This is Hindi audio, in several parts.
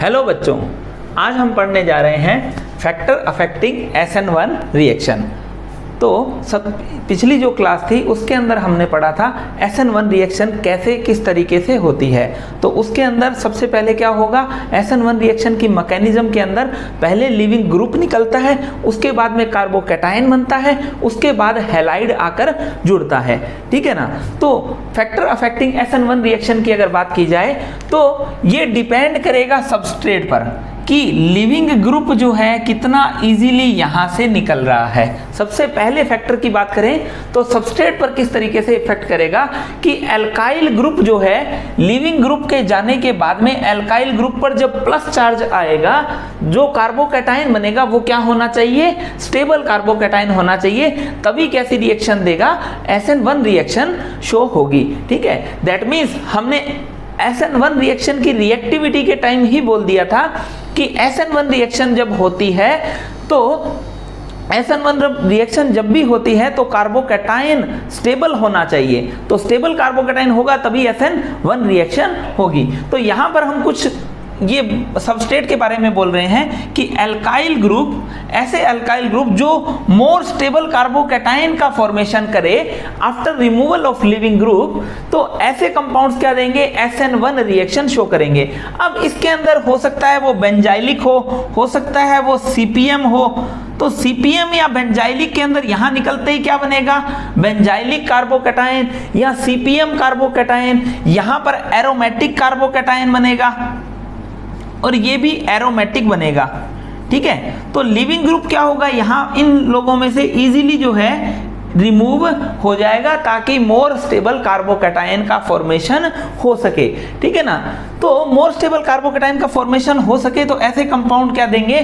हेलो बच्चों, आज हम पढ़ने जा रहे हैं फैक्टर अफेक्टिंग SN1 रिएक्शन। तो पिछली जो क्लास थी उसके अंदर हमने पढ़ा था SN1 रिएक्शन कैसे किस तरीके से होती है। तो उसके अंदर सबसे पहले क्या होगा, SN1 रिएक्शन की मैकेनिज्म के अंदर पहले लिविंग ग्रुप निकलता है, उसके बाद में कार्बोकैटायन बनता है, उसके बाद हैलाइड आकर जुड़ता है। ठीक है ना। तो फैक्टर अफेक्टिंग SN1 रिएक्शन की अगर बात की जाए तो ये डिपेंड करेगा सबस्ट्रेट पर कि लिविंग ग्रुप जो है कितना इजीली यहां से निकल रहा है। सबसे पहले फैक्टर की बात करें तो सबस्ट्रेट पर किस तरीके से इफेक्ट करेगा कि एल्काइल ग्रुप जो है लिविंग ग्रुप के जाने के बाद में एल्काइल ग्रुप पर जब प्लस चार्ज आएगा, जो कार्बोकैटायन बनेगा वो क्या होना चाहिए, स्टेबल कार्बोकैटायन होना चाहिए, तभी कैसी रिएक्शन देगा, SN1 रिएक्शन शो होगी। ठीक है, दैट मीन्स हमने SN1 रिएक्शन की रिएक्टिविटी के टाइम ही बोल दिया था कि SN1 रिएक्शन जब होती है तो SN1 रिएक्शन जब भी होती है तो कार्बोकैटायन स्टेबल होना चाहिए। तो स्टेबल कार्बोकैटायन होगा तभी SN1 रिएक्शन होगी। तो यहां पर हम कुछ ये सबस्ट्रेट के बारे में बोल रहे हैं कि एल्काइल ग्रुप, ऐसे एल्काइल ग्रुप जो मोर स्टेबल कार्बोकैटायन का फॉर्मेशन करे after removal of leaving group, तो ऐसे कंपाउंड्स क्या देंगे, SN1 रिएक्शन शो करेंगे। अब इसके अंदर हो सकता है वो बेंजाइलिक हो सकता है वो CPM हो। तो CPM या बेंजाइलिक के अंदर यहां निकलते ही क्या बनेगा, बेंजाइलिक कार्बोकैटायन या CPM कार्बोकैटायन, यहां पर एरोमेटिक कार्बोकैटायन बनेगा और ये भी एरोमेटिक बनेगा। ठीक है, तो लिविंग ग्रुप क्या होगा, यहाँ इन लोगों में से इजीली जो है रिमूव हो जाएगा ताकि मोर स्टेबल कार्बोकैटायन का फॉर्मेशन हो सके। ठीक है ना। तो मोर स्टेबल कार्बोकैटायन का फॉर्मेशन हो सके तो ऐसे कंपाउंड क्या देंगे,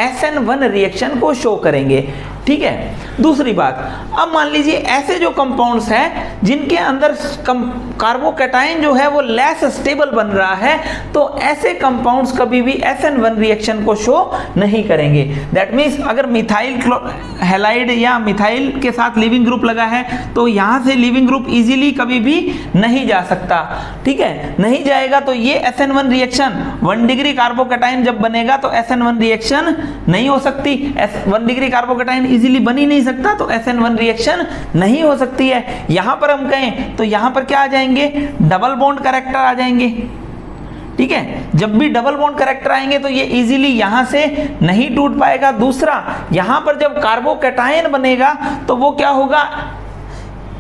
SN1 रिएक्शन को शो करेंगे। ठीक है। दूसरी बात, अब मान लीजिए ऐसे जो कंपाउंड्स हैं जिनके अंदर कार्बोकैटायन जो है वो लेस स्टेबल बन रहा है, तो ऐसे कंपाउंड्स कभी भी SN1 रिएक्शन को शो नहीं करेंगे। दैट मीन्स अगर मिथाइल हैलाइड या मिथाइल के साथ लिविंग ग्रुप लगा है तो यहां से लिविंग ग्रुप इजीली कभी भी नहीं जा सकता। ठीक है, नहीं जाएगा तो ये SN1 रिएक्शन 1 डिग्री कार्बोकैटायन जब बनेगा तो SN1 रिएक्शन नहीं हो सकती। 1 डिग्री कार्बोकैटायन इजीली बन ही नहीं सकता तो SN1 रिएक्शन नहीं हो सकती है। यहां पर हम कहें तो यहां पर क्या आ जाएंगे, डबल बॉन्ड कैरेक्टर आ जाएंगे। ठीक है, जब भी डबल बॉन्ड कैरेक्टर आएंगे तो ये इजीली यहां से नहीं टूट पाएगा। दूसरा, यहां पर जब कार्बोकैटायन बनेगा तो वो क्या होगा,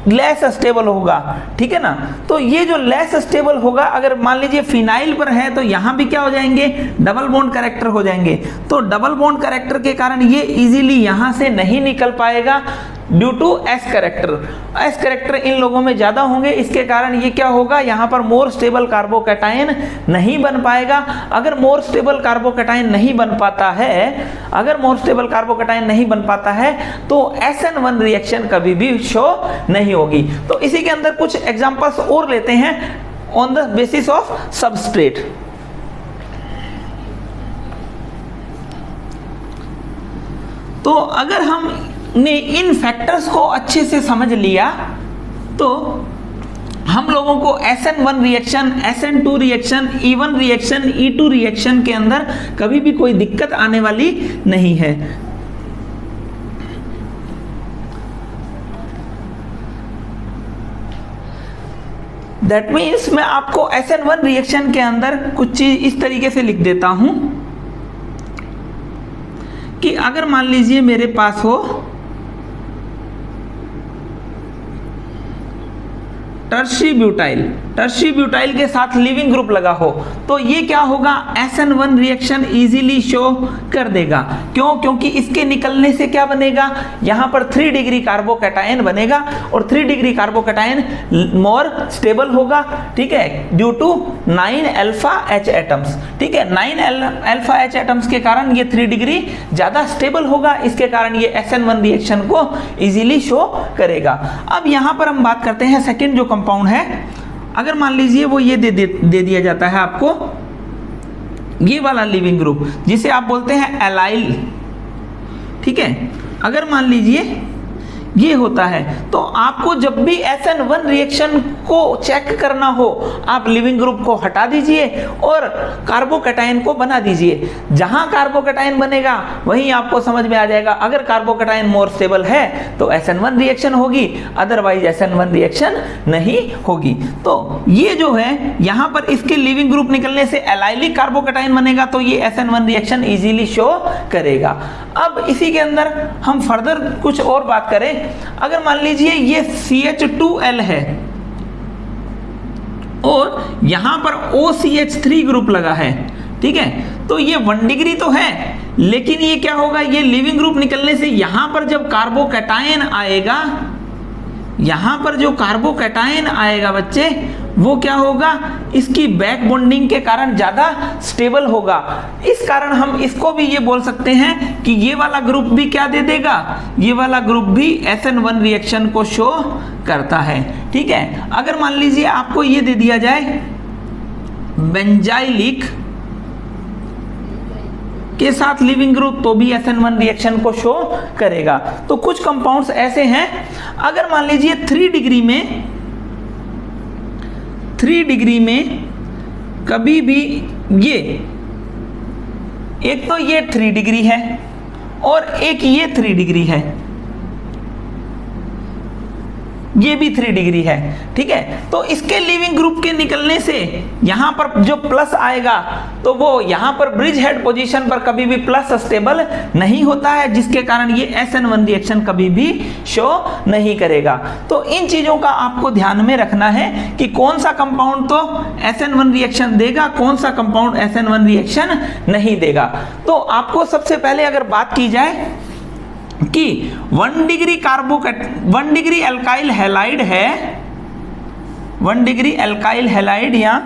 लेस स्टेबल होगा। ठीक है ना। तो ये जो लेस स्टेबल होगा, अगर मान लीजिए फिनाइल पर है तो यहां भी क्या हो जाएंगे, डबल बॉन्ड कैरेक्टर हो जाएंगे। तो डबल बॉन्ड कैरेक्टर के कारण ये इजीली यहां से नहीं निकल पाएगा due to S character. S character इन लोगों में ज्यादा होंगे, इसके कारण ये क्या होगा, यहां पर मोर स्टेबल कार्बोकैटायन नहीं बन पाएगा। अगर मोर स्टेबल कार्बोकैटायन नहीं बन पाता है, अगर मोर स्टेबल कार्बोकैटायन नहीं बन पाता है तो SN1 रिएक्शन कभी भी शो नहीं होगी। तो इसी के अंदर कुछ एग्जांपल्स और लेते हैं on the basis of substrate. तो अगर हम ने इन फैक्टर्स को अच्छे से समझ लिया तो हम लोगों को SN1 reaction, SN2 reaction, E1 reaction, E2 reaction के अंदर कभी भी कोई दिक्कत आने वाली नहीं है। दैट मीन्स मैं आपको SN1 रिएक्शन के अंदर कुछ चीज इस तरीके से लिख देता हूं कि अगर मान लीजिए मेरे पास हो टर्शी ब्यूटाइल के साथ लिविंग ग्रुप लगा हो तो ये क्या होगा, SN1 रिएक्शन इजीली शो कर देगा। क्यों? क्योंकि इसके निकलने से क्या बनेगा, यहां पर 3 डिग्री कार्बोकैटायन बनेगा और 3 डिग्री कार्बोकैटायन मोर स्टेबल होगा। ठीक है, due to 9 alpha H atoms. ठीक है, 9 अल्फा H एटम्स के कारण ये 3 डिग्री ज्यादा स्टेबल होगा, इसके कारण ये SN1 रिएक्शन को इजीली शो करेगा। अब यहां पर हम बात करते हैं सेकेंड जो कंपाउंड है। अगर मान लीजिए वो ये दे दिया जाता है आपको, ये वाला लिविंग ग्रुप जिसे आप बोलते हैं एलाइल। ठीक है, अगर मान लीजिए ये होता है। तो आपको जब भी SN1 रिएक्शन को चेक करना हो, आप लिविंग ग्रुप को हटा दीजिए और कार्बोकैटायन को बना दीजिए। जहां कार्बोकैटायन बनेगा वहीं आपको समझ में आ जाएगा। अगर कार्बोकैटायन मोर स्टेबल है तो SN1 रिएक्शन होगी, अदरवाइज SN1 रिएक्शन नहीं होगी। तो ये जो है यहां पर इसके लिविंग ग्रुप निकलने से एलाइलिक कार्बोकैटायन बनेगा, तो ये SN1 रिएक्शन इजीली शो करेगा। अब इसी के अंदर हम फर्दर कुछ और बात करें, अगर मान लीजिए ये CH2L है और यहां पर OCH3 ग्रुप लगा है, ठीक है, तो ये 1 डिग्री तो है, लेकिन ये क्या होगा, ये लिविंग ग्रुप निकलने से यहां पर जब कार्बोकैटायन आएगा, यहां पर जो कार्बोकैटायन आएगा बच्चे, वो क्या होगा, इसकी बैक बॉन्डिंग के कारण ज्यादा स्टेबल होगा। इस कारण हम इसको भी ये बोल सकते हैं कि ये वाला ग्रुप भी क्या दे देगा, ये वाला ग्रुप भी SN1 रिएक्शन को शो करता है। ठीक है, अगर मान लीजिए आपको ये दे दिया जाए बेंजाइलिक के साथ लिविंग ग्रुप, तो भी SN1 रिएक्शन को शो करेगा। तो कुछ कंपाउंड्स ऐसे हैं, अगर मान लीजिए 3 डिग्री में कभी भी ये, एक तो ये 3 डिग्री है और एक ये 3 डिग्री है, ये भी 3 डिग्री है, ठीक है, तो इसके लिविंग ग्रुप के निकलने से यहां पर जो प्लस आएगा तो वो यहां पर ब्रिज हेड पोजीशन पर कभी भी प्लस स्टेबल नहीं होता है, जिसके कारण ये SN1 रिएक्शन कभी भी शो नहीं करेगा। तो इन चीजों का आपको ध्यान में रखना है कि कौन सा कंपाउंड तो SN1 रिएक्शन देगा, कौन सा कंपाउंड SN1 रिएक्शन नहीं देगा। तो आपको सबसे पहले अगर बात की जाए कि 1 डिग्री अल्काइल हैलाइड है, 1 डिग्री अल्काइल हैलाइड या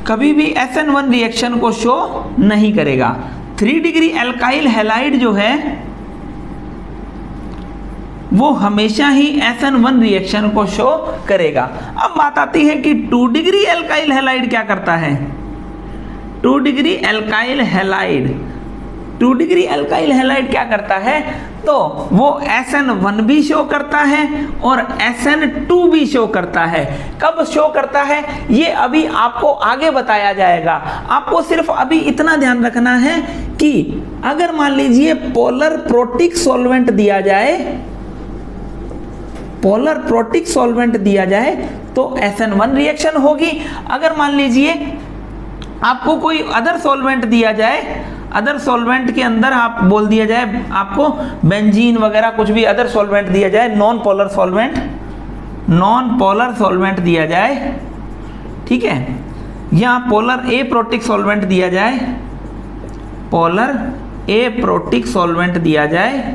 कभी भी SN1 रिएक्शन को शो नहीं करेगा। 3 डिग्री अल्काइल हैलाइड जो है वो हमेशा ही SN1 रिएक्शन को शो करेगा। अब बात आती है कि 2 डिग्री अल्काइल हैलाइड क्या करता है। 2 degree alkyl halide, 2 degree alkyl halide क्या करता है, तो वो SN1 भी शो करता है और SN2 भी शो करता है। कब शो करता है ये अभी आपको आगे बताया जाएगा। आपको सिर्फ अभी इतना ध्यान रखना है कि अगर मान लीजिए पोलर प्रोटिक सॉल्वेंट दिया जाए, पोलर प्रोटिक सॉल्वेंट दिया जाए तो SN1 रिएक्शन होगी। अगर मान लीजिए आपको कोई अदर सॉल्वेंट दिया जाए, अदर सॉल्वेंट के अंदर आप बोल दिया जाए, आपको बेंजीन वगैरह कुछ भी अदर सॉल्वेंट दिया जाए, नॉन पोलर सॉल्वेंट दिया जाए, ठीक है, या पोलर ए प्रोटिक सॉल्वेंट दिया जाए, पोलर ए प्रोटिक सॉल्वेंट दिया जाए,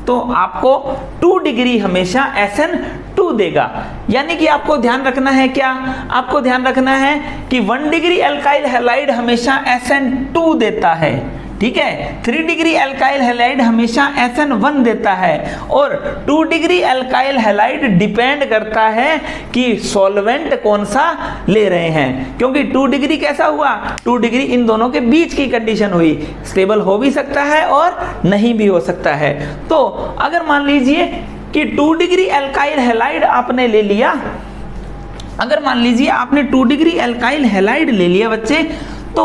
तो आपको 2 डिग्री हमेशा SN2 देगा। यानी कि आपको ध्यान रखना है क्या, आपको ध्यान रखना है कि 1 डिग्री अल्काइल हैलाइड हमेशा SN2 देता है, ठीक है, 3 डिग्री अल्काइल हैलाइड हमेशा SN1 देता है, और 2 डिग्री अल्काइल हैलाइड डिपेंड करता है कि सॉल्वेंट कौन सा ले रहे हैं, क्योंकि 2 डिग्री कैसा हुआ, 2 डिग्री इन दोनों के बीच की कंडीशन हुई, स्टेबल हो भी सकता है और नहीं भी हो सकता है। तो अगर मान लीजिए कि 2 डिग्री अल्काइल हैलाइड आपने ले लिया, अगर मान लीजिए आपने 2 डिग्री अल्काइल हैलाइड ले लिया बच्चे, तो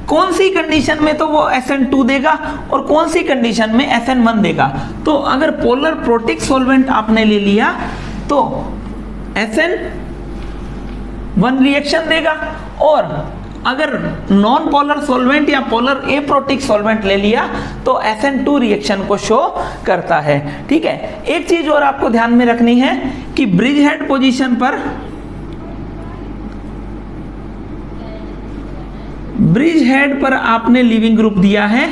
कौन सी कंडीशन में तो वो SN2 देगा और कौन सी कंडीशन में SN1 देगा। तो अगर पोलर प्रोटिक सॉल्वेंट आपने ले लिया तो SN1 रिएक्शन देगा, और अगर नॉन पोलर सॉल्वेंट या पोलर ए प्रोटिक सॉल्वेंट ले लिया तो SN2 रिएक्शन को शो करता है। ठीक है, एक चीज और आपको ध्यान में रखनी है कि ब्रिज हेड पोजीशन पर, ब्रिज हेड पर आपने लिविंग ग्रुप दिया है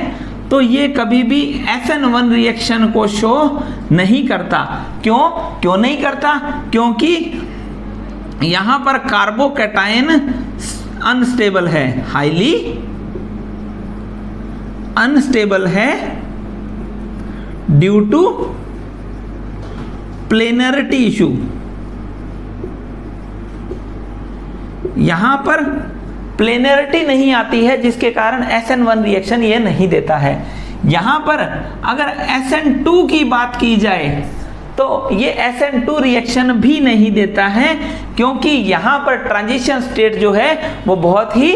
तो ये कभी भी SN1 रिएक्शन को शो नहीं करता। क्यों नहीं करता, क्योंकि यहां पर कार्बोकैटायन अनस्टेबल है, हाईली अनस्टेबल है ड्यू टू प्लेनरिटी इशू। यहां पर प्लेनरिटी नहीं आती है जिसके कारण SN1 रिएक्शन ये नहीं देता है। यहां पर अगर SN2 की बात की जाए तो ये SN2 रिएक्शन भी नहीं देता है, क्योंकि यहां पर ट्रांजिशन स्टेट जो है वो बहुत ही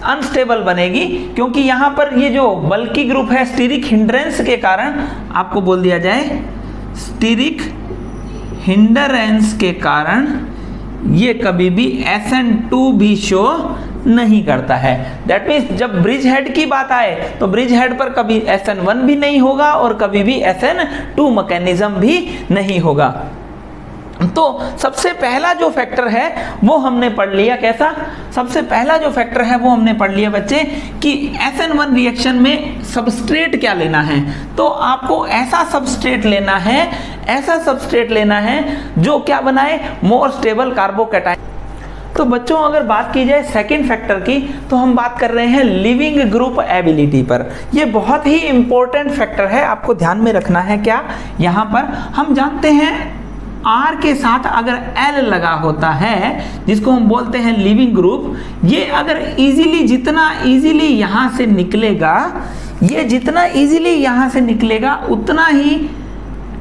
अनस्टेबल बनेगी, क्योंकि यहां पर ये जो बल्की ग्रुप है स्टीरिक हिंड्रेंस के कारण, आपको बोल दिया जाए स्टीरिक हिंड्रेंस के कारण ये कभी भी SN2 भी शो नहीं करता है। दैट मीन्स जब ब्रिज हेड की बात आए तो ब्रिज हेड पर कभी SN1 भी नहीं होगा और कभी भी SN2 मैकेनिज्म भी नहीं होगा। तो सबसे पहला जो फैक्टर है वो हमने पढ़ लिया। कैसा? सबसे पहला जो फैक्टर है वो हमने पढ़ लिया बच्चे कि SN1 रिएक्शन में सबस्ट्रेट क्या लेना है। तो आपको ऐसा सबस्ट्रेट लेना है जो क्या बनाए, मोर स्टेबल कार्बोकैटायन। तो बच्चों अगर बात की जाए सेकंड फैक्टर की, तो हम बात कर रहे हैं लिविंग ग्रुप एबिलिटी पर। ये बहुत ही इंपॉर्टेंट फैक्टर है, आपको ध्यान में रखना है। क्या? यहाँ पर हम जानते हैं R के साथ अगर L लगा होता है, जिसको हम बोलते हैं लिविंग ग्रुप, ये अगर जितना इजीली यहाँ से निकलेगा, उतना ही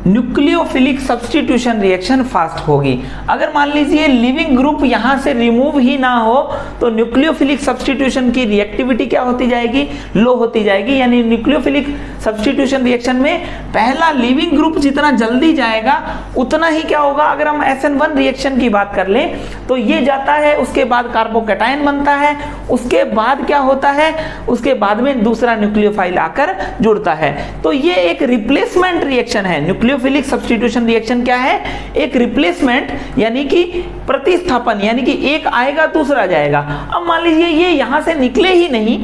न्यूक्लियोफिलिक सब्स्टिट्यूशन रिएक्शन फास्ट होगी। अगर मान लीजिए लिविंग ग्रुप यहां से रिमूव ही ना हो तो न्यूक्लियोफिलिक सब्स्टिट्यूशन की रिएक्टिविटी क्या होती जाएगी? लो होती जाएगी। यानी न्यूक्लियोफिलिक सब्स्टिट्यूशन रिएक्शन में पहला लिविंग ग्रुप जितना जल्दी जाएगा उतना ही क्या होगा। अगर हम SN1 रिएक्शन की बात कर लें तो ये जाता है, उसके बाद कार्बोकैटायन बनता है, उसके बाद क्या होता है, उसके बाद में दूसरा न्यूक्लियोफाइल आकर जुड़ता है। तो ये एक रिप्लेसमेंट रिएक्शन है। न्यूक्लियोफिलिक सब्स्टिट्यूशन रिएक्शन क्या है? एक रिप्लेसमेंट, यानी कि प्रतिस्थापन, यानी कि एक आएगा दूसरा जाएगा। अब मान लीजिए ये यहां से निकले ही नहीं,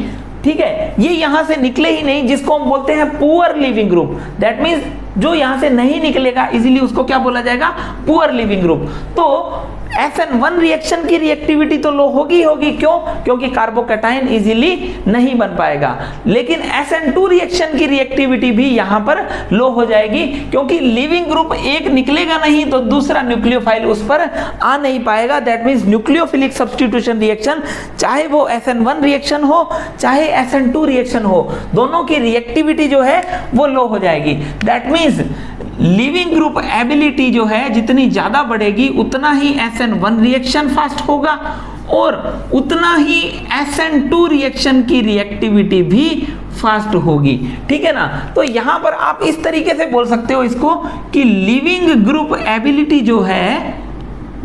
ठीक है, ये यहां से निकले ही नहीं, जिसको हम बोलते हैं poor leaving group. That means जो यहां से नहीं निकलेगा इजीली, उसको क्या बोला जाएगा? Poor leaving group. तो SN1 रिएक्शन की रिएक्टिविटी तो लो होगी। क्यों? क्योंकि कार्बोकैटायन इजीली नहीं बन पाएगा। लेकिन SN2 रिएक्शन की रिएक्टिविटी भी यहां पर लो हो जाएगी, क्योंकि लिविंग ग्रुप एक निकलेगा नहीं तो दूसरा न्यूक्लियोफाइल उस पर आ नहीं पाएगा। That means nucleophilic substitution reaction, चाहे वो SN1 रिएक्शन हो चाहे SN2 रिएक्शन हो, दोनों की रिएक्टिविटी जो है वो लो हो जाएगी। That means living group ability जो है जितनी ज्यादा बढ़ेगी उतना ही SN1 रिएक्शन फास्ट होगा और उतना ही SN2 रिएक्शन की रिएक्टिविटी भी फास्ट होगी। ठीक है ना? तो यहां पर आप इस तरीके से बोल सकते हो इसको कि लिविंग ग्रुप एबिलिटी जो है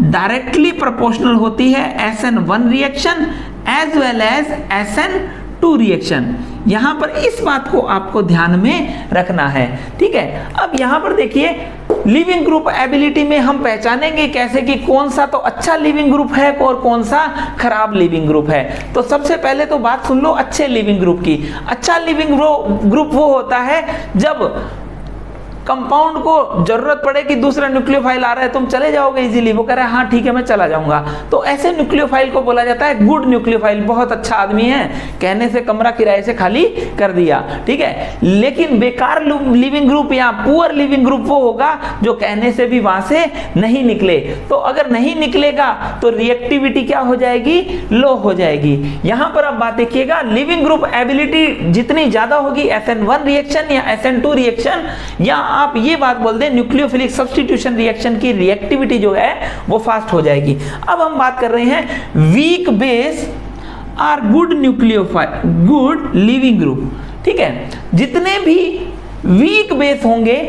डायरेक्टली प्रोपोर्शनल होती है SN1 reaction as well as SN2 reaction. यहां पर इस बात को आपको ध्यान में रखना है। ठीक है, अब यहां पर देखिए लिविंग ग्रुप एबिलिटी में हम पहचानेंगे कैसे कि कौन सा तो अच्छा लिविंग ग्रुप है और कौन सा खराब लिविंग ग्रुप है। तो सबसे पहले तो बात सुन लो अच्छे लिविंग ग्रुप की। अच्छा लिविंग ग्रुप वो होता है जब कंपाउंड को जरूरत पड़े कि दूसरा न्यूक्लियोफाइल आ रहा है, तुम चले जाओगे इजीली, वो कह रहा है हाँ ठीक है मैं चला जाऊंगा, तो ऐसे न्यूक्लियोफाइल को बोला जाता है गुड न्यूक्लियोफाइल। बहुत अच्छा आदमी है, कहने से कमरा किराए से खाली कर दिया। ठीक है, लेकिन बेकार लिविंग ग्रुप या पुअर लिविंग ग्रुप वो होगा जो कहने से भी वहां से नहीं निकले। तो अगर नहीं निकलेगा तो रिएक्टिविटी क्या हो जाएगी? लो हो जाएगी। यहां पर अब बात देखिएगा, लिविंग ग्रुप एबिलिटी जितनी ज्यादा होगी SN1 रिएक्शन या SN2 रिएक्शन, या आप ये बात बोल दें न्यूक्लियोफिलिक सब्स्टिट्यूशन रिएक्शन की रिएक्टिविटी जो है वो फास्ट हो जाएगी। अब हम बात कर रहे हैं weak base are good nucleophile, good leaving group. ठीक है, जितने भी वीक बेस होंगे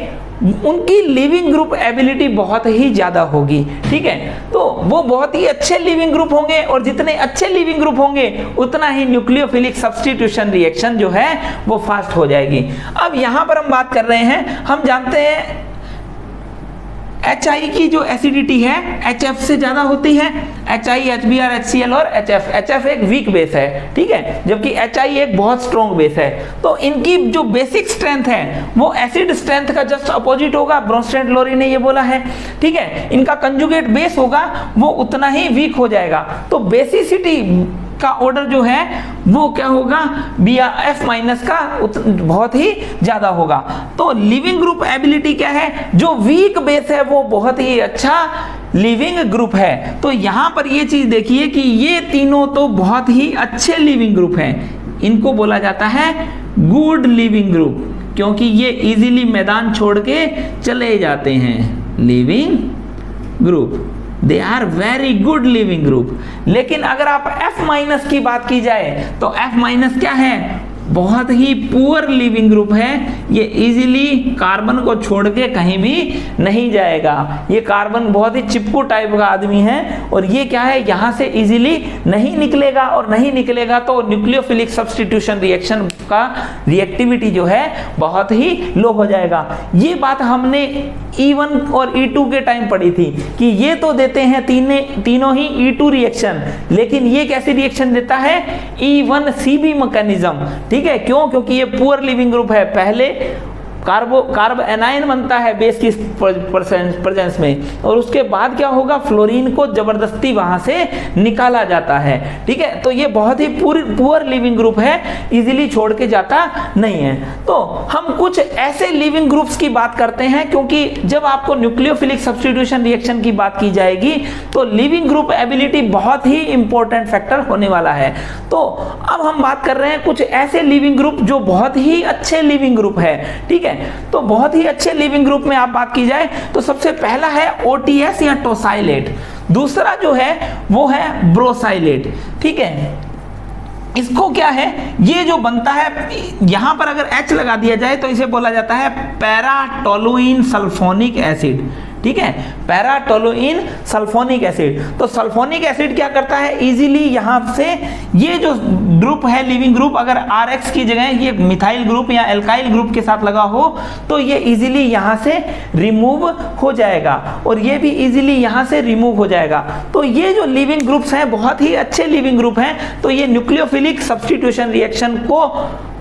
उनकी लिविंग ग्रुप एबिलिटी बहुत ही ज्यादा होगी। ठीक है, तो वो बहुत ही अच्छे लिविंग ग्रुप होंगे और जितने अच्छे लिविंग ग्रुप होंगे उतना ही न्यूक्लियोफिलिक सब्स्टिट्यूशन रिएक्शन जो है वो फास्ट हो जाएगी। अब यहां पर हम बात कर रहे हैं, हम जानते हैं HI की जो एसिडिटी है HF से ज्यादा होती है। HI, HBr, HCl और HF। HF एक वीक बेस है, ठीक है, जबकि HI एक बहुत स्ट्रॉन्ग बेस है। तो इनकी जो बेसिक स्ट्रेंथ है वो एसिड स्ट्रेंथ का जस्ट अपोजिट होगा। ब्रोंस्टेड लोरी ने ये बोला है। ठीक है, इनका कंजुगेट बेस होगा वो उतना ही वीक हो जाएगा। तो बेसिसिटी का ऑर्डर जो है वो क्या होगा? Bf माइनस का बहुत ही ज्यादा होगा। तो लिविंग ग्रुप एबिलिटी क्या है? जो वीक बेस है वो बहुत ही अच्छा लिविंग ग्रुप है। तो यहां पर ये चीज देखिए कि ये तीनों तो बहुत ही अच्छे लिविंग ग्रुप हैं। इनको बोला जाता है गुड लिविंग ग्रुप, क्योंकि ये इजीली मैदान छोड़ के चले जाते हैं। Leaving group, they are very good leaving group. लेकिन अगर आप F- की बात की जाए तो F- क्या है? बहुत ही पुअर लिविंग ग्रुप है। ये इजीली कार्बन को छोड़ के कहीं भी नहीं जाएगा। ये कार्बन बहुत ही चिपकू टाइप का आदमी है और ये क्या है, यहाँ से इजीली नहीं निकलेगा, और नहीं निकलेगा तो न्यूक्लियोफिलिक सब्स्टिट्यूशन रिएक्शन का रिएक्टिविटी जो है बहुत ही लो हो जाएगा। ये बात हमने E1 और E2 के टाइम पढ़ी थी कि ये तो देते हैं तीनों ही E2 रिएक्शन, लेकिन ये कैसी रिएक्शन देता है? E1CB mechanism. ठीक है, क्यों? क्योंकि ये पुअर लिविंग ग्रुप है। पहले कार्ब एनायन बनता है बेस की प्रेजेंस में, और उसके बाद क्या होगा? फ्लोरीन को जबरदस्ती वहां से निकाला जाता है। ठीक है, तो ये बहुत ही पुअर लिविंग ग्रुप है, इजीली छोड़ के जाता नहीं है। तो हम कुछ ऐसे लिविंग ग्रुप्स की बात करते हैं, क्योंकि जब आपको न्यूक्लियोफिलिक सब्स्टिट्यूशन रिएक्शन की बात की जाएगी तो लिविंग ग्रुप एबिलिटी बहुत ही इंपॉर्टेंट फैक्टर होने वाला है। तो अब हम बात कर रहे हैं कुछ ऐसे लिविंग ग्रुप जो बहुत ही अच्छे लिविंग ग्रुप है। ठीक है, तो बहुत ही अच्छे लिविंग ग्रुप में आप बात की जाए तो सबसे पहला है OTS या टोसाइलेट, दूसरा जो है वो है ब्रोसाइलेट। ठीक है, इसको क्या है, ये जो बनता है, यहां पर अगर H लगा दिया जाए तो इसे बोला जाता है पैराटोलुइन सल्फोनिक एसिड। ठीक है, पैराटोलुइन सल्फोनिक एसिड। तो सल्फोनिक एसिड क्या करता है? इजीली यहां से ये जो ग्रुप है लिविंग ग्रुप, अगर RX की जगह ये मिथाइल ग्रुप या एल्काइल ग्रुप के साथ लगा हो तो ये इजीली यहां से रिमूव हो जाएगा, और ये भी इजीली यहां से रिमूव हो जाएगा। तो ये जो लिविंग ग्रुप्स हैं बहुत ही अच्छे लिविंग ग्रुप हैं, तो ये न्यूक्लियोफिलिक सब्स्टिट्यूशन रिएक्शन को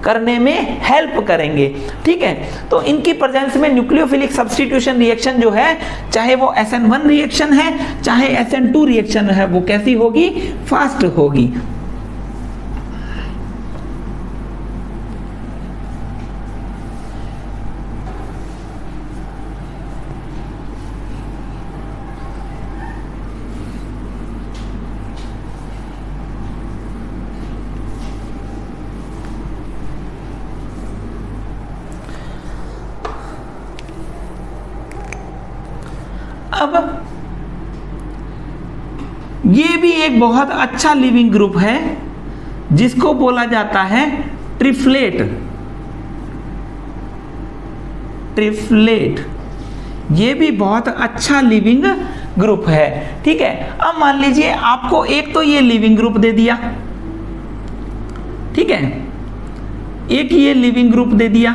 करने में हेल्प करेंगे। ठीक है, तो इनकी प्रेजेंस में न्यूक्लियोफिलिक सब्स्टिट्यूशन रिएक्शन जो है, चाहे वो SN1 रिएक्शन है चाहे SN2 रिएक्शन है, वो कैसी होगी? फास्ट होगी। अब ये भी एक बहुत अच्छा लिविंग ग्रुप है जिसको बोला जाता है ट्रिफ्लेट। ट्रिफ्लेट ये भी बहुत अच्छा लिविंग ग्रुप है। ठीक है, अब मान लीजिए आपको एक तो ये लिविंग ग्रुप दे दिया, ठीक है, एक ये लिविंग ग्रुप दे दिया,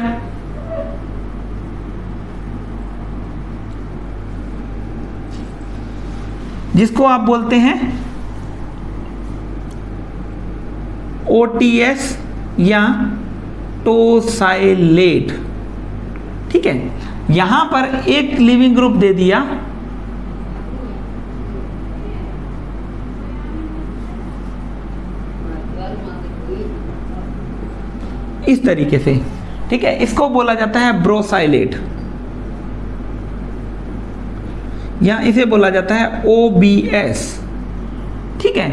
जिसको आप बोलते हैं OTS या टोसाइलेट। ठीक है, यहां पर एक लिविंग ग्रुप दे दिया, इस तरीके से। ठीक है, इसको बोला जाता है ब्रोसाइलेट, या इसे बोला जाता है OBS। ठीक है,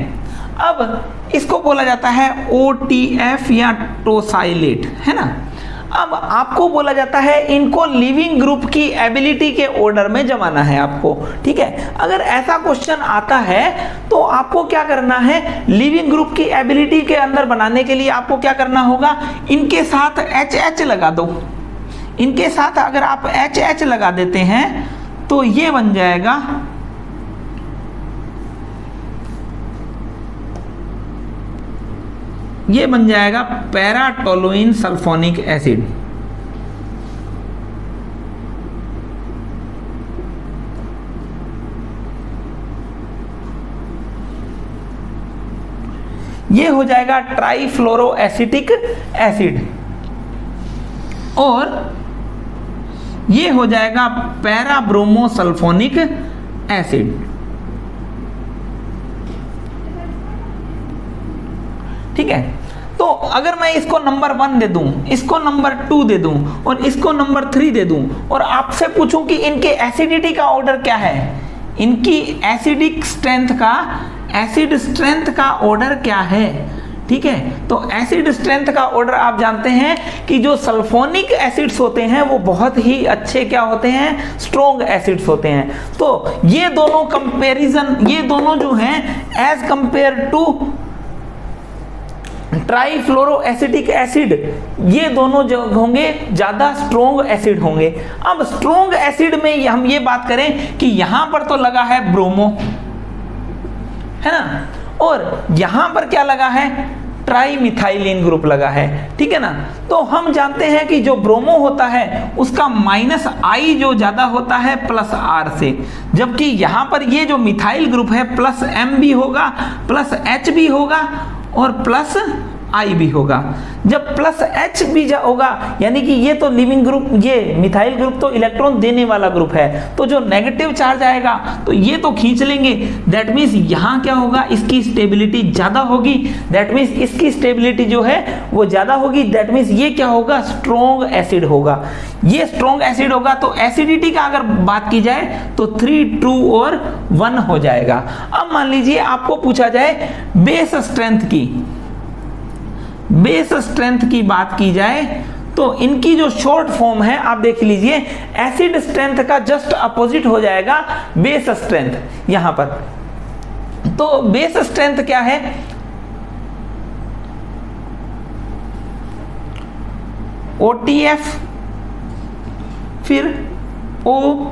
अब इसको बोला जाता है OTF या टोसाइलेट, है ना। अब आपको बोला जाता है इनको लिविंग ग्रुप की एबिलिटी के ऑर्डर में जमाना है आपको। ठीक है, अगर ऐसा क्वेश्चन आता है तो आपको क्या करना है, लिविंग ग्रुप की एबिलिटी के अंदर बनाने के लिए आपको क्या करना होगा, इनके साथ HH लगा दो। इनके साथ अगर आप HH लगा देते हैं तो ये बन जाएगा पैराटोलुइन सल्फोनिक एसिड। ये हो जाएगा ट्राइफ्लोरोएसिटिक एसिड, और ये हो जाएगा पैराब्रोमोसल्फोनिक एसिड। ठीक है, तो अगर मैं इसको नंबर 1 दे दूं, इसको नंबर 2 दे दूं और इसको नंबर 3 दे दूं, और आपसे पूछूं कि इनके एसिडिटी का ऑर्डर क्या है, इनकी एसिडिक स्ट्रेंथ का, एसिड स्ट्रेंथ का ऑर्डर क्या है। ठीक है। तो एसिड स्ट्रेंथ का ऑर्डर आप जानते हैं कि जो सल्फोनिक एसिड्स होते हैं वो बहुत ही अच्छे क्या होते हैं, स्ट्रॉन्ग एसिड्स होते हैं। तो ये दोनों कंपैरिजन, ये दोनों जो हैं एज कंपेयर टू ट्राईफ्लोरोएसिटिक एसिड, ये दोनों जो होंगे ज्यादा स्ट्रॉन्ग एसिड होंगे। अब स्ट्रॉन्ग एसिड में हम ये बात करें कि यहां पर तो लगा है ब्रोमो, है ना, और यहां पर क्या लगा है, ट्राई मिथाइलिन ग्रुप लगा है, ठीक है ना। तो हम जानते हैं कि जो ब्रोमो होता है उसका -I जो ज्यादा होता है +R से, जबकि यहां पर ये जो मिथाइल ग्रुप है +M भी होगा, +H भी होगा और +I भी होगा। जब +H भी होगा यानी कि ये तो लिविंग ग्रुप, ये मिथाइल ग्रुप तो इलेक्ट्रॉन देने वाला ग्रुप है, तो जो नेगेटिव चार्ज आएगा तो ये तो खींच लेंगे। दैट मीन्स यहाँ क्या होगा, इसकी स्टेबिलिटी ज्यादा होगी, दैट मीन्स इसकी स्टेबिलिटी जो है वो ज्यादा होगी। दैट मीन्स ये क्या होगा, स्ट्रॉन्ग एसिड होगा। ये स्ट्रॉन्ग एसिड होगा तो एसिडिटी का अगर बात की जाए तो 3, 2 और 1 हो जाएगा। अब मान लीजिए आपको पूछा जाए बेस स्ट्रेंथ की बात की जाए तो इनकी जो शॉर्ट फॉर्म है आप देख लीजिए, एसिड स्ट्रेंथ का जस्ट अपोजिट हो जाएगा बेस स्ट्रेंथ यहां पर। तो बेस स्ट्रेंथ क्या है, OTF, फिर OTS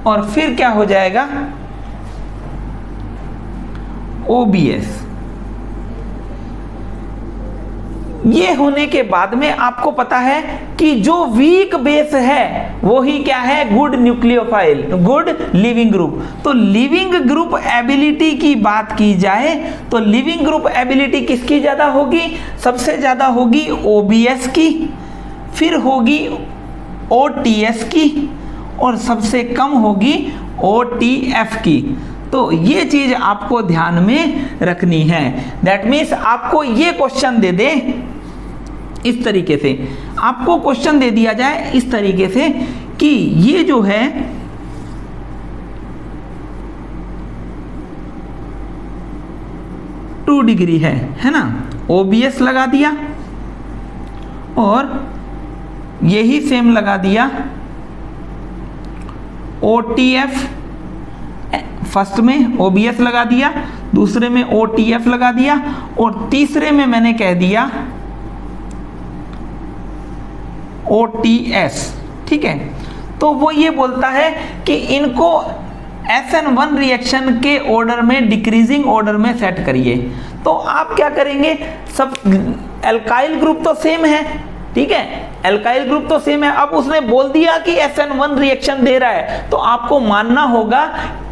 और फिर क्या हो जाएगा, OBS। ये होने के बाद में आपको पता है कि जो वीक बेस है वो ही क्या है, good nucleophile, good leaving group. तो लिविंग ग्रुप एबिलिटी की बात की जाए तो लिविंग ग्रुप एबिलिटी किसकी ज्यादा होगी, सबसे ज्यादा होगी OBS की, फिर होगी OTS की और सबसे कम होगी OTF की। तो ये चीज आपको ध्यान में रखनी है। दैट मीन्स आपको ये क्वेश्चन दे दे इस तरीके से, आपको क्वेश्चन दे दिया जाए इस तरीके से कि ये जो है टू डिग्री है ना, OBS लगा दिया और यही सेम लगा दिया OTF, फर्स्ट में OBS लगा दिया, दूसरे में OTF लगा दिया और तीसरे में मैंने कह दिया OTS, ठीक है। तो वो ये बोलता है कि इनको SN1 रिएक्शन के ऑर्डर में, डिक्रीजिंग ऑर्डर में सेट करिए। तो आप क्या करेंगे, सब एल्काइल ग्रुप तो सेम है, ठीक है, एल्काइल ग्रुप तो सेम है। अब उसने बोल दिया कि SN1 रिएक्शन दे रहा है तो आपको मानना होगा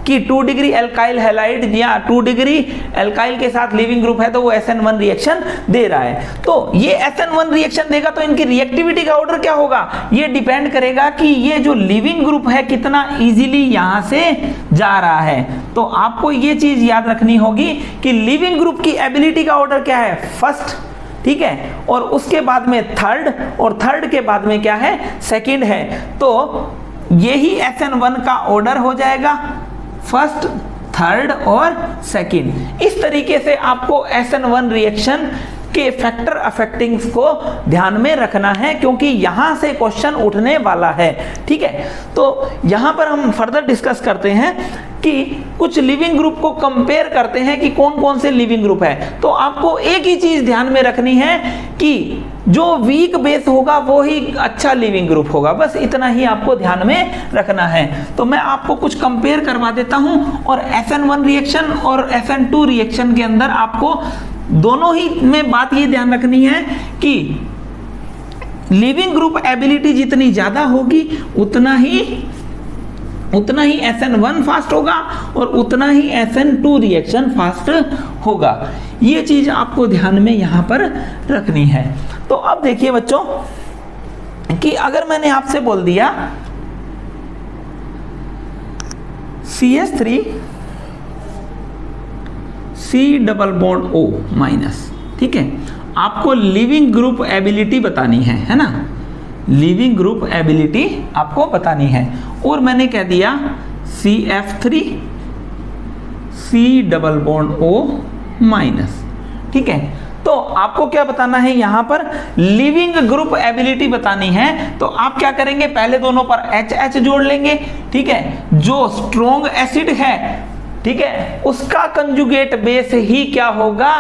कि 2 डिग्री एल्काइल हैलाइड या 2 डिग्री एल्काइल के साथ लिविंग ग्रुप है तो वो SN1 रिएक्शन दे रहा है। तो ये SN1 रिएक्शन देगा तो इनकी रिएक्टिविटी का ऑर्डर क्या होगा, ये डिपेंड करेगा कि ये जो लिविंग ग्रुप है कितना इजीली यहां से जा रहा है। तो आपको ये चीज याद रखनी होगी कि लिविंग ग्रुप की एबिलिटी का ऑर्डर क्या है, फर्स्ट, ठीक है, और उसके बाद में थर्ड, और थर्ड के बाद में क्या है, सेकंड है। तो यही SN1 का ऑर्डर हो जाएगा, फर्स्ट, थर्ड और सेकंड। इस तरीके से आपको SN1 रिएक्शन के फैक्टर अफेक्टिंग्स को ध्यान में रखना है क्योंकि यहां से क्वेश्चन उठने वाला है, ठीक है। तो यहां पर हम फर्दर डिस्कस करते हैं कि कुछ लिविंग ग्रुप को कंपेयर करते हैं कि कौन कौन से लिविंग ग्रुप है। तो आपको एक ही चीज ध्यान में रखनी है कि जो वीक बेस होगा वो ही अच्छा लिविंग ग्रुप होगा, बस इतना ही आपको ध्यान में रखना है। तो मैं आपको कुछ कंपेयर करवा देता हूं और SN1 रिएक्शन और SN2 रिएक्शन के अंदर आपको दोनों ही में बात ये ध्यान रखनी है कि लिविंग ग्रुप एबिलिटी जितनी ज्यादा होगी उतना ही SN1 फास्ट होगा और उतना ही SN2 रिएक्शन फास्ट होगा। ये चीज आपको ध्यान में यहां पर रखनी है। तो अब देखिए बच्चों कि अगर मैंने आपसे बोल दिया CH3 C double bond O minus, ठीक है, आपको लिविंग ग्रुप एबिलिटी बतानी है ना, लिविंग ग्रुप एबिलिटी आपको बतानी है। और मैंने कह दिया CF3 C double bond O minus. ठीक है, तो आपको क्या बताना है यहाँ पर, लिविंग ग्रुप एबिलिटी बतानी है। तो आप क्या करेंगे, पहले दोनों पर HH जोड़ लेंगे। ठीक है, जो स्ट्रॉन्ग एसिड है, ठीक है, उसका कंजुगेट बेस ही क्या होगा,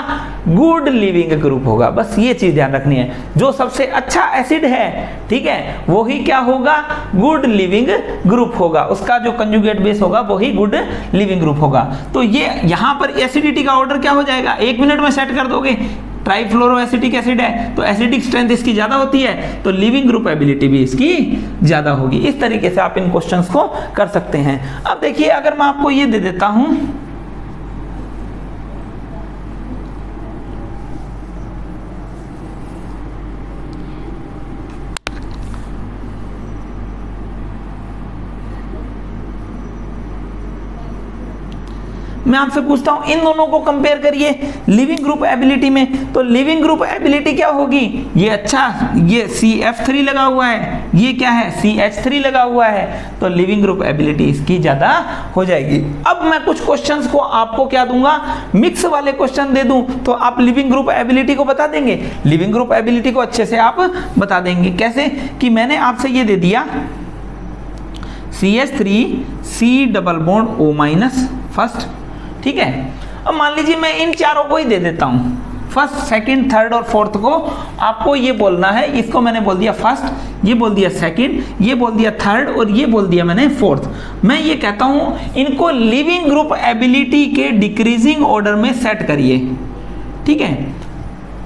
गुड लिविंग ग्रुप होगा। बस ये चीज ध्यान रखनी है, जो सबसे अच्छा एसिड है, ठीक है, वो ही क्या होगा, गुड लिविंग ग्रुप होगा। उसका जो कंजुगेट बेस होगा वो ही गुड लिविंग ग्रुप होगा। तो ये यहाँ पर एसिडिटी का ऑर्डर क्या हो जाएगा, 1 मिनट में सेट कर दोगे। ट्राइफ्लोरोएसिटिक एसिड है तो एसिडिक स्ट्रेंथ इसकी ज्यादा होती है, तो लिविंग ग्रुप एबिलिटी भी इसकी ज्यादा होगी। इस तरीके से आप इन क्वेश्चंस को कर सकते हैं। अब देखिए, अगर मैं आपको ये दे देता हूं, मैं आपसे पूछता हूं, इन दोनों को कंपेयर करिए लिविंग ग्रुप एबिलिटी में। तो लिविंग ग्रुप एबिलिटी क्या होगी, ये अच्छा, ये CF3 लगा हुआ है, ये क्या है, CH3 लगा हुआ है, तो लिविंग ग्रुप एबिलिटी इसकी ज्यादा हो जाएगी। अब मैं कुछ क्वेश्चंस को आपको क्या दूंगा, मिक्स वाले क्वेश्चन दे दूं, तो आप लिविंग ग्रुप एबिलिटी को बता देंगे। लिविंग ग्रुप एबिलिटी को अच्छे से आप बता देंगे। कैसे, कि मैंने आपसे ये दे दिया CH3 C double bond O minus first. ठीक है, अब मान लीजिए मैं इन चारों को ही दे देता हूं, फर्स्ट, सेकंड, थर्ड और फोर्थ को आपको ये बोलना है। इसको मैंने बोल दिया फर्स्ट, ये बोल दिया सेकंड, ये बोल दिया थर्ड और ये बोल दिया मैंने फोर्थ। मैं ये कहता हूं, इनको लिविंग ग्रुप एबिलिटी के डिक्रीजिंग ऑर्डर में सेट करिए। ठीक है,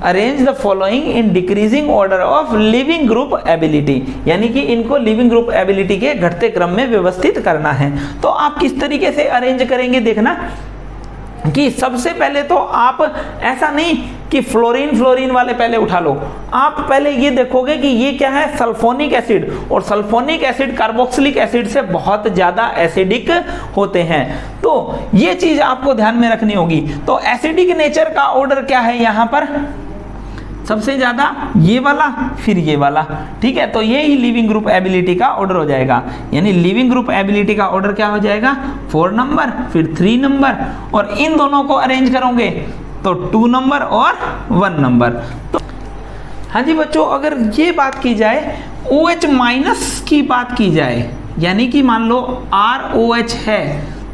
arrange the following in decreasing order of living group ability, यानी कि इनको लिविंग ग्रुप एबिलिटी के घटते क्रम में व्यवस्थित करना है। तो आप किस तरीके से अरेंज करेंगे, देखना कि सबसे पहले तो आप ऐसा नहीं कि फ्लोरीन वाले पहले उठा लो, आप पहले ये देखोगे कि ये क्या है, सल्फोनिक एसिड, और सल्फोनिक एसिड कार्बोक्सिलिक एसिड से बहुत ज्यादा एसिडिक होते हैं। तो ये चीज आपको ध्यान में रखनी होगी। तो एसिडिक नेचर का ऑर्डर क्या है यहाँ पर, सबसे ज्यादा ये वाला, फिर ये वाला। ठीक है, तो ये ही लिविंग ग्रुप एबिलिटी का ऑर्डर हो जाएगा। यानी लिविंग ग्रुप एबिलिटी का ऑर्डर क्या हो जाएगा, 4 नंबर, फिर 3 नंबर, और इन दोनों को अरेंज करोगे तो 2 नंबर और 1 नंबर। तो हाँ जी बच्चों, अगर ये बात की जाए, OH माइनस की बात की जाए, यानी कि मान लो ROH है,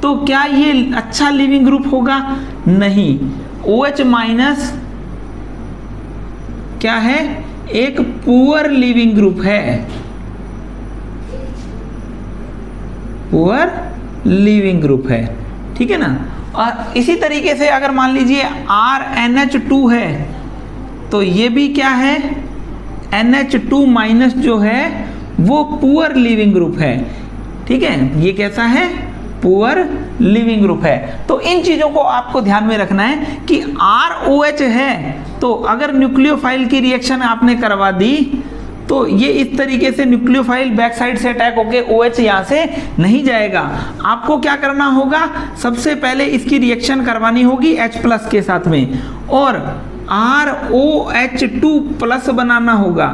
तो क्या ये अच्छा लिविंग ग्रुप होगा, नहीं। OH माइनस क्या है, एक पुअर लिविंग ग्रुप है, पुअर लिविंग ग्रुप है। ठीक है ना। और इसी तरीके से अगर मान लीजिए RNH2 है, तो ये भी क्या है, NH2 माइनस जो है वो पुअर लिविंग ग्रुप है। ठीक है, ये कैसा है, पुअर लिविंग ग्रुप है। तो इन चीजों को आपको ध्यान में रखना है कि ROH है, तो अगर न्यूक्लियोफाइल की रिएक्शन आपने करवा दी तो ये इस तरीके से न्यूक्लियोफाइल बैक साइड से अटैक होके OH यहाँ से नहीं जाएगा। आपको क्या करना होगा, सबसे पहले इसकी रिएक्शन करवानी होगी H+ के साथ में, और ROH2 प्लस बनाना होगा।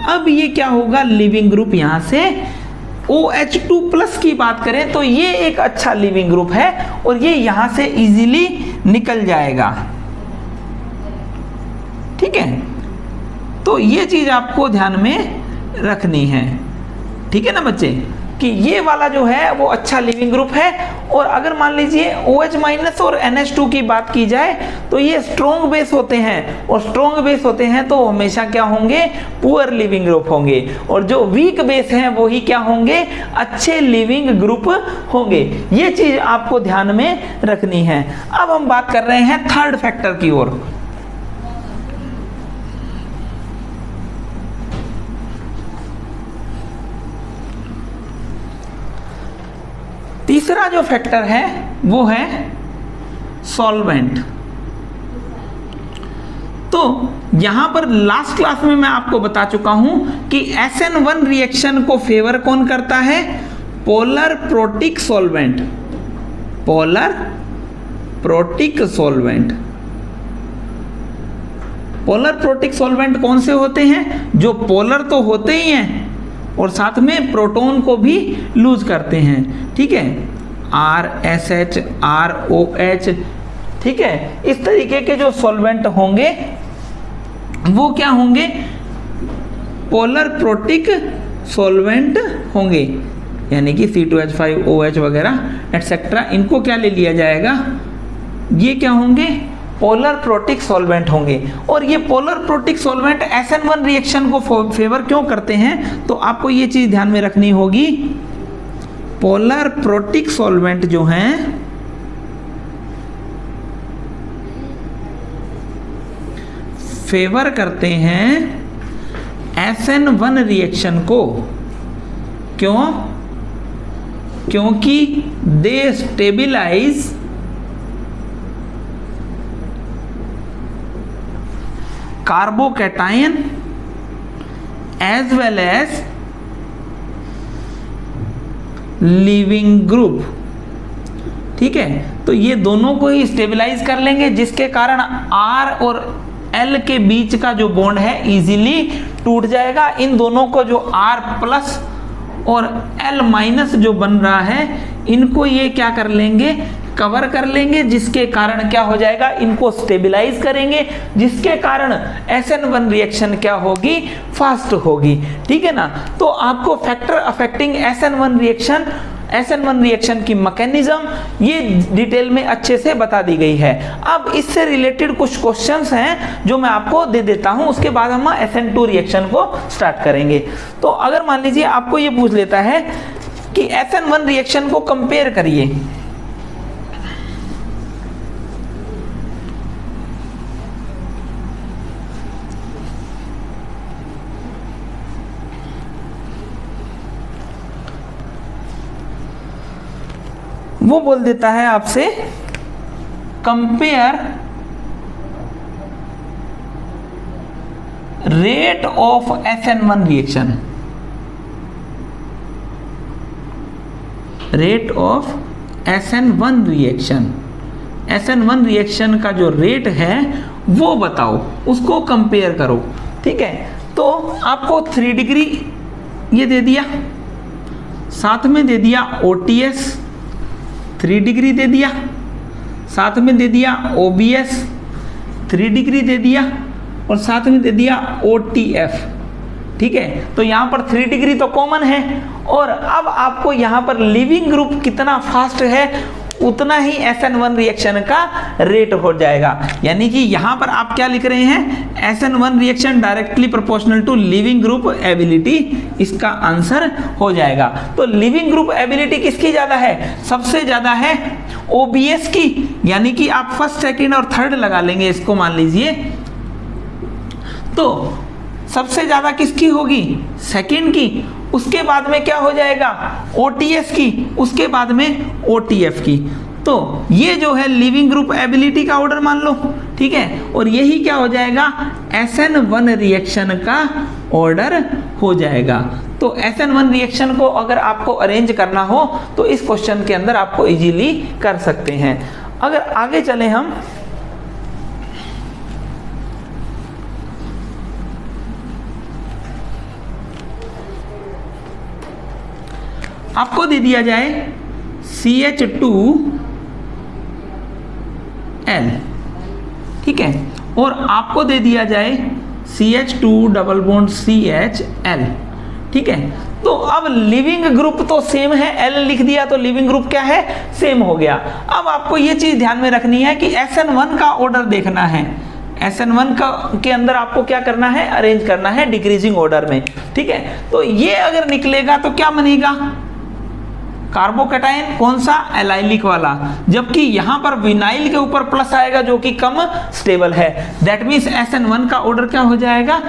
अब ये क्या होगा, लिविंग ग्रुप यहाँ से OH2 प्लस की बात करें तो ये एक अच्छा लिविंग ग्रुप है और ये यहां से इजीली निकल जाएगा। ठीक है, तो ये चीज आपको ध्यान में रखनी है। ठीक है ना बच्चे, कि ये वाला जो है वो अच्छा लिविंग ग्रुप है। और अगर मान लीजिए OH माइनस और NH2 की बात की जाए तो ये स्ट्रॉन्ग बेस होते हैं, और स्ट्रॉन्ग बेस होते हैं तो हमेशा क्या होंगे, पुअर लिविंग ग्रुप होंगे, और जो वीक बेस हैं वो ही क्या होंगे, अच्छे लिविंग ग्रुप होंगे। ये चीज आपको ध्यान में रखनी है। अब हम बात कर रहे हैं थर्ड फैक्टर की ओर। तीसरा जो फैक्टर है वो है सॉल्वेंट। तो यहां पर लास्ट क्लास में मैं आपको बता चुका हूं कि SN1 रिएक्शन को फेवर कौन करता है, polar protic solvent. Polar protic solvent, polar protic solvent कौन से होते हैं, जो पोलर तो होते ही हैं और साथ में प्रोटॉन को भी लूज करते हैं। ठीक है, RSH, ROH, ठीक है। इस तरीके के जो सॉल्वेंट होंगे वो क्या होंगे, पोलर प्रोटिक सॉल्वेंट होंगे, यानी कि C2H5OH वगैरह एटसेट्रा, इनको क्या ले लिया जाएगा, ये क्या होंगे, पोलर प्रोटिक सॉल्वेंट होंगे। और ये polar protic solvent SN1 reaction को फेवर क्यों करते हैं, तो आपको ये चीज ध्यान में रखनी होगी। पोलर प्रोटिक सॉल्वेंट जो हैं फेवर करते हैं SN1 रिएक्शन को, क्यों, क्योंकि they stabilise carbocation as well as leaving group, ठीक है। तो ये दोनों को ही स्टेबलाइज कर लेंगे, जिसके कारण R और L के बीच का जो बॉन्ड है इजीली टूट जाएगा। इन दोनों को जो R+ और L- जो बन रहा है, इनको ये क्या कर लेंगे, कवर कर लेंगे, जिसके कारण क्या हो जाएगा, इनको स्टेबलाइज करेंगे, जिसके कारण SN1 रिएक्शन क्या होगी, फास्ट होगी, ठीक है ना। तो आपको फैक्टर अफेक्टिंग SN1 रिएक्शन की मैकेनिज्म ये डिटेल में अच्छे से बता दी गई है। अब इससे रिलेटेड कुछ क्वेश्चंस हैं जो मैं आपको दे देता हूं, उसके बाद हम SN2 रिएक्शन को स्टार्ट करेंगे। तो अगर मान लीजिए आपको ये पूछ लेता है कि SN1 रिएक्शन को कंपेयर करिए, वो बोल देता है आपसे compare rate of SN1 reaction, rate of SN1 reaction, SN1 reaction का जो रेट है वो बताओ, उसको कंपेयर करो, ठीक है। तो आपको 3 डिग्री ये दे दिया, साथ में दे दिया OTS 3 डिग्री दे दिया, साथ में दे दिया OBS 3 डिग्री दे दिया, और साथ में दे दिया OTF, ठीक है। तो यहाँ पर 3 डिग्री तो कॉमन है, और अब आपको यहाँ पर लिविंग ग्रुप कितना फास्ट है उतना ही SN1 रिएक्शन का रेट हो जाएगा। यानी कि यहाँ पर आप क्या लिख रहे हैं, SN1 reaction directly proportional to leaving group ability, इसका आंसर हो जाएगा। तो लिविंग ग्रुप एबिलिटी किसकी ज्यादा है, सबसे ज्यादा है OBS की, यानी कि आप फर्स्ट, सेकंड और थर्ड लगा लेंगे इसको, मान लीजिए। तो सबसे ज्यादा किसकी होगी, सेकंड की, उसके बाद में क्या हो जाएगा, OTS की, उसके बाद में OTF की। तो ये जो है लिविंग ग्रुप एबिलिटी का ऑर्डर मान लो, ठीक है, और यही क्या हो जाएगा, SN1 रिएक्शन का ऑर्डर हो जाएगा। तो SN1 रिएक्शन को अगर आपको अरेंज करना हो तो इस क्वेश्चन के अंदर आपको इजीली कर सकते हैं। अगर आगे चले हम, आपको दे दिया जाए CH2L, ठीक है, और आपको दे दिया जाए CH2 डबल बॉन्ड CHL, ठीक है। तो अब लिविंग ग्रुप तो सेम है, L लिख दिया तो लिविंग ग्रुप क्या है, सेम हो गया। अब आपको ये चीज ध्यान में रखनी है कि SN1 का ऑर्डर देखना है, SN1 का के अंदर आपको क्या करना है, अरेंज करना है डिक्रीजिंग ऑर्डर में, ठीक है। तो ये अगर निकलेगा तो क्या बनेगा, कार्बोकैटायन, कौन सा, एलाइलिक वाला, जबकि यहां पर विनाइल के ऊपर प्लस आएगा जो कि कम स्टेबल है। दैट मींस SN1 का ऑर्डर क्या हो जाएगा।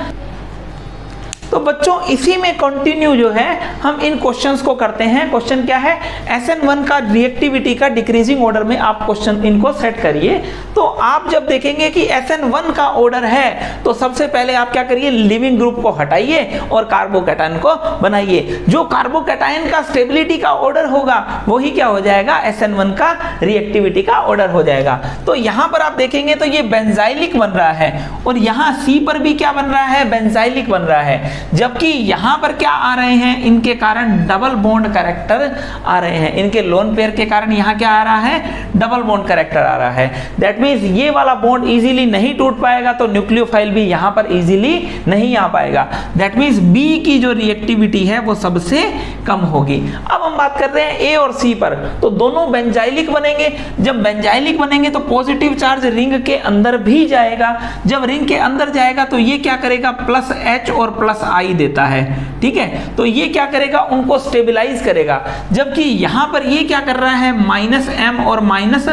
तो बच्चों इसी में कंटिन्यू जो है हम इन क्वेश्चंस को करते हैं। क्वेश्चन क्या है, SN1 का रिएक्टिविटी का डिक्रीजिंग ऑर्डर में आप क्वेश्चन इनको सेट करिए। तो आप जब देखेंगे कि SN1 का ऑर्डर है तो सबसे पहले आप क्या करिए, लिविंग ग्रुप को हटाइए और कार्बोकैटायन को बनाइए। जो कार्बोकैटायन का स्टेबिलिटी का ऑर्डर होगा वही क्या हो जाएगा, SN1 का रिएक्टिविटी का ऑर्डर हो जाएगा। तो यहां पर आप देखेंगे तो ये बेंजाइलिक बन रहा है, और यहां C पर भी क्या बन रहा है, बेंजाइलिक बन रहा है। जबकि यहां पर क्या आ रहे हैं, इनके कारण डबल बॉन्ड कैरेक्टर आ रहे हैं, इनके लोन पेयर के कारण यहां क्या आ रहा है, डबल बॉन्ड कैरेक्टर आ रहा है। दैट मींस ये वाला बॉन्ड इजीली नहीं टूट पाएगा, तो न्यूक्लियोफाइल भी यहां पर इजीली नहीं आ पाएगा। दैट मींस बी की जो रिएक्टिविटी है वो सबसे कम होगी। अब हम बात कर रहे हैं ए और सी पर, तो दोनों बेंजाइलिक बनेंगे। जब बेंजाइलिक बनेंगे तो पॉजिटिव चार्ज रिंग के अंदर भी जाएगा। जब रिंग के अंदर जाएगा तो ये क्या करेगा, प्लस एच और प्लस आई देता है, ठीक है। तो ये क्या करेगा, उनको स्टेबलाइज करेगा। जबकि यहां पर ये क्या कर रहा है, माइनस एम और माइनस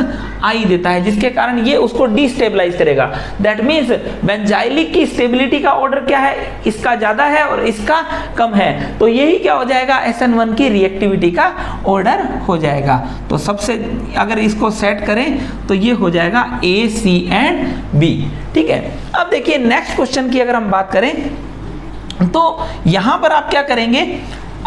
आई देता है, जिसके कारण ये उसको डिस्टेबलाइज करेगा। दैट मींस बेंजाइलिक की स्टेबिलिटी का ऑर्डर क्या है, इसका ज्यादा है और इसका कम है, तो यही क्या हो जाएगा, SN1 की रिएक्टिविटी का ऑर्डर हो जाएगा। तो सबसे अगर इसको सेट करें तो ये हो जाएगा A, C एंड B, ठीक है। अब देखिए नेक्स्ट क्वेश्चन की अगर हम बात करें तो यहां पर आप क्या करेंगे,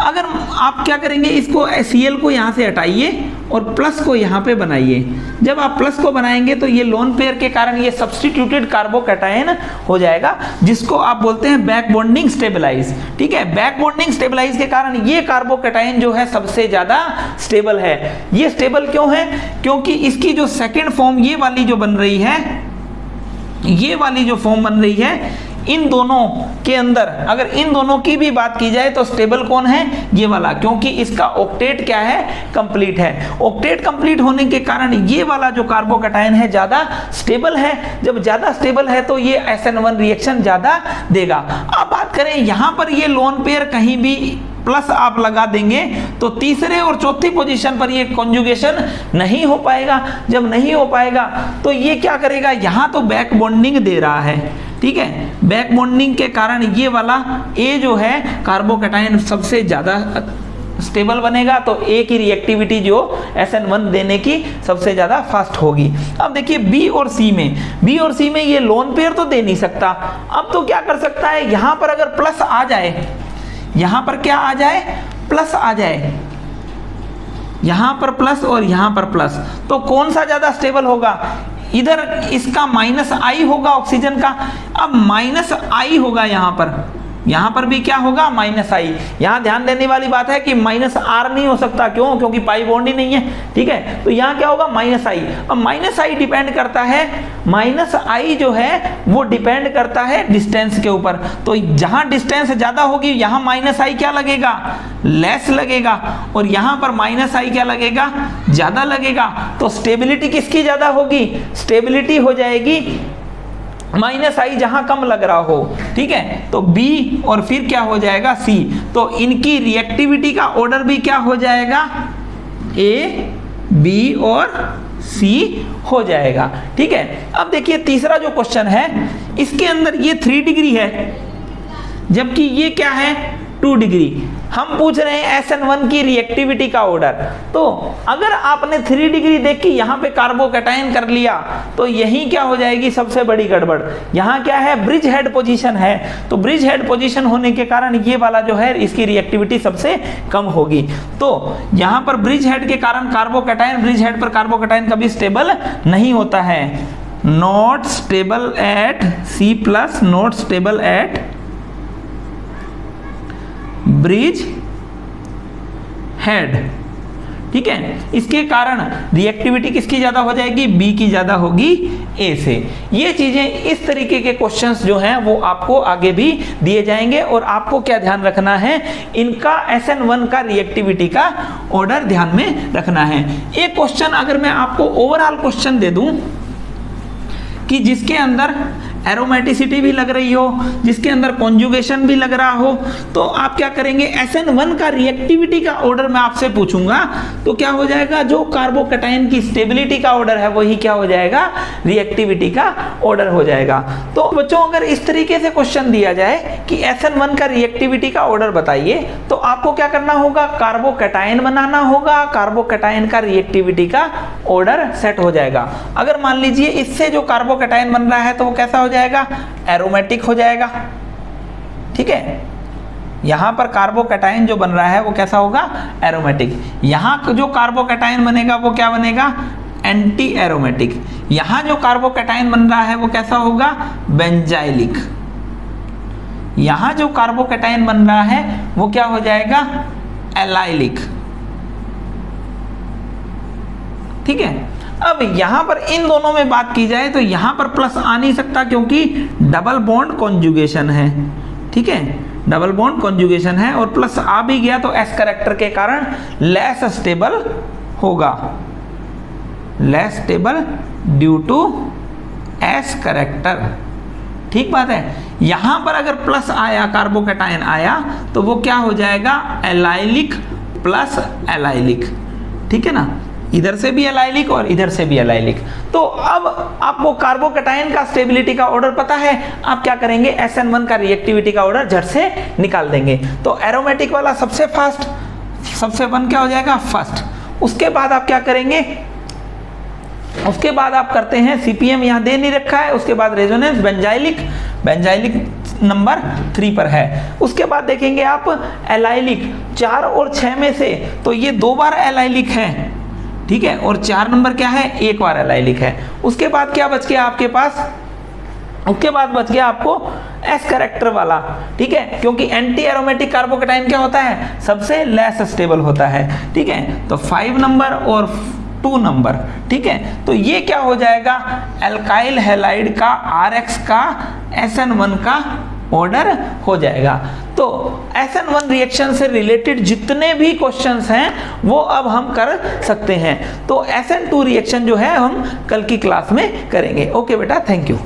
अगर आप क्या करेंगे, इसको Cl को यहां से हटाइए और प्लस को यहां पे बनाइए। जब आप प्लस को बनाएंगे तो ये लोन पेयर के कारण ये सब्स्टिट्यूटेड कार्बोकैटायन हो जाएगा, जिसको आप बोलते हैं बैक बॉन्डिंग स्टेबलाइज, ठीक है। बैक बॉन्डिंग स्टेबलाइज के कारण ये कार्बोकैटायन जो है सबसे ज्यादा स्टेबल है। ये स्टेबल क्यों है, क्योंकि इसकी जो सेकेंड फॉर्म ये वाली जो बन रही है, ये वाली जो फॉर्म बन रही है, इन दोनों के अंदर अगर इन दोनों की भी बात की जाए तो स्टेबल कौन है, ये वाला, क्योंकि इसका ऑक्टेट क्या है, कंप्लीट है। ऑक्टेट कंप्लीट होने के कारण ये वाला जो कार्बोकैटायन है ज्यादा स्टेबल है। जब ज्यादा स्टेबल है तो ये SN1 रिएक्शन ज्यादा देगा। अब बात करें यहां पर ये लोन पेयर कहीं भी प्लस आप लगा देंगे तो तीसरे और चौथी पोजीशन पर ये कॉन्जुगेशन नहीं हो पाएगा। जब नहीं हो पाएगा तो ये क्या करेगा, यहां तो बैक बॉन्डिंग दे रहा है, ठीक है। बैक बॉन्डिंग के कारण ये वाला ए जो है कार्बोकैटायन सबसे ज्यादा स्टेबल बनेगा, तो ए की रिएक्टिविटी जो SN1 देने की सबसे ज्यादा फास्ट होगी। अब देखिए बी और सी में ये लोन पेयर तो दे नहीं सकता। अब तो क्या कर सकता है, यहां पर अगर प्लस आ जाए, यहां पर क्या आ जाए, प्लस आ जाए, यहां पर प्लस और यहां पर प्लस, तो कौन सा ज्यादा स्टेबल होगा, इधर इसका माइनस आई होगा ऑक्सीजन का। अब माइनस आई होगा यहां पर भी क्या होगा, माइनस आई। यहां ध्यान देने वाली बात है कि माइनस आर नहीं हो सकता, क्यों, क्योंकि पाई बॉन्ड ही नहीं है, ठीक है। तो यहां क्या होगा, माइनस आई। अब माइनस आई डिपेंड करता है, माइनस आई जो है वो डिपेंड करता है डिस्टेंस के ऊपर। तो जहां डिस्टेंस ज्यादा होगी यहां माइनस आई क्या लगेगा, लेस लगेगा, और यहां पर माइनस आई क्या लगेगा, ज्यादा लगेगा। तो स्टेबिलिटी किसकी ज्यादा होगी, स्टेबिलिटी हो जाएगी माइनस आई जहां कम लग रहा हो, ठीक है। तो बी और फिर क्या हो जाएगा, सी। तो इनकी रिएक्टिविटी का ऑर्डर भी क्या हो जाएगा, ए, बी और सी हो जाएगा, ठीक है। अब देखिए तीसरा जो क्वेश्चन है, इसके अंदर ये 3 डिग्री है, जबकि ये क्या है, 2 डिग्री। हम पूछ रहे हैं SN1 की रिएक्टिविटी का ऑर्डर। तो अगर आपने 3 डिग्री देख के यहाँ पे कार्बोकैटायन कर लिया तो यही क्या हो जाएगी सबसे बड़ी गड़बड़। यहाँ क्या है, ब्रिज हेड पोजीशन है, तो ब्रिज हेड पोजीशन होने के कारण ये वाला जो है इसकी रिएक्टिविटी सबसे कम होगी। तो यहाँ पर ब्रिज हेड के कारण कार्बोकैटायन, ब्रिज हेड पर कार्बोकैटायन कभी स्टेबल नहीं होता है। Not stable at C+, not stable at bridge head, ठीक है। इसके कारण रिएक्टिविटी किसकी ज्यादा हो जाएगी, बी की ज्यादा होगी ए से। ये चीजें, इस तरीके के क्वेश्चंस जो हैं वो आपको आगे भी दिए जाएंगे, और आपको क्या ध्यान रखना है, इनका SN1 का रिएक्टिविटी का ऑर्डर ध्यान में रखना है। एक क्वेश्चन अगर मैं आपको ओवरऑल क्वेश्चन दे दूं कि जिसके अंदर एरोमेटिसिटी भी लग रही हो, जिसके अंदर कॉन्जुगेशन भी लग रहा हो, तो आप क्या करेंगे, SN1 का रिएक्टिविटी का ऑर्डर मैं आपसे पूछूंगा तो क्या हो जाएगा, जो कार्बोकैटायन की स्टेबिलिटी का ऑर्डर है वही क्या हो जाएगा, रिएक्टिविटी का ऑर्डर हो जाएगा। तो बच्चों अगर इस तरीके से क्वेश्चन दिया जाए कि SN1 का रिएक्टिविटी का ऑर्डर बताइए, तो आपको क्या करना होगा, कार्बोकैटायन बनाना होगा, कार्बोकैटायन का रिएक्टिविटी का ऑर्डर सेट हो जाएगा। अगर मान लीजिए इससे जो कार्बोकैटायन बन रहा है तो वो कैसा हो जाएगा, एरोमेटिक हो जाएगा, ठीक है। यहां पर कार्बोकैटायन जो बन रहा है वो कैसा होगा, एरोमेटिक। यहां जो कार्बोकैटायन बनेगा वो क्या बनेगा, एंटी एरोमेटिक। यहां जो कार्बोकैटायन बन रहा है वो कैसा होगा, बेंजाइलिक। यहां जो कार्बोकैटायन बन रहा है वो क्या हो जाएगा, एलाइलिक। ठीक है, अब यहां पर इन दोनों में बात की जाए तो यहां पर प्लस आ नहीं सकता क्योंकि डबल बॉन्ड कॉन्जुगेशन है। ठीक है, डबल बॉन्ड कॉन्जुगेशन है और प्लस आ भी गया तो एस कैरेक्टर के कारण लेस स्टेबल होगा, less stable due to S character. ठीक बात है, यहां पर अगर प्लस आया, कार्बोकैटायन आया तो वो क्या हो जाएगा, एलाइलिक प्लस एलाइलिक। ठीक है ना, इधर से भी एलाइलिक और इधर से भी एलाइलिक। तो अब आपको कार्बोकैटायन का स्टेबिलिटी का ऑर्डर पता है, आप क्या करेंगे, SN1 का रिएक्टिविटी का ऑर्डर झट से निकाल देंगे। तो एरोमेटिक वाला सबसे फास्ट, सबसे वन क्या हो जाएगा, फर्स्ट। उसके बाद आप क्या करेंगे, उसके बाद आप करते हैं CPM, यहां दे नहीं रखा है, उसके बाद रेजोनेंस बेंजाइलिक, बेंजाइलिक नंबर 3 पर है। उसके बाद देखेंगे आप एलाइलिक 4 और 6 में से, तो ये 2 बार एलाइलिक है। ठीक है, और 4 नंबर क्या है, 1 बार एलाइलिक है। उसके बाद क्या बच गया आपके पास, उसके बाद बच गया आपको एस कैरेक्टर वाला। ठीक है, क्योंकि एंटी एरोमेटिक कार्बोकैटायन क्या होता है, सबसे लेस स्टेबल होता है। ठीक है, तो 5 नंबर और 2 नंबर। ठीक है, तो ये क्या हो जाएगा, एल्काइल हैलाइड का RX का SN1 का ऑर्डर हो जाएगा। तो SN1 रिएक्शन से रिलेटेड जितने भी क्वेश्चंस हैं वो अब हम कर सकते हैं। तो SN2 रिएक्शन जो है हम कल की क्लास में करेंगे। ओके बेटा, थैंक यू।